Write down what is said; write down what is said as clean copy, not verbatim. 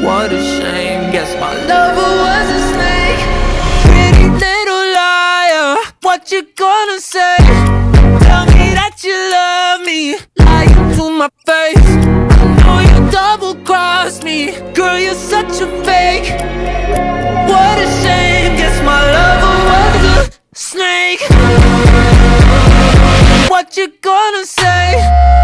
What a shame, guess my lover was a snake. Pretty little liar, what you gonna say? Tell me that you love me, lying to my face. I know you double-crossed me, girl, you're such a fake. What a shame, guess my lover was a snake. What you gonna say?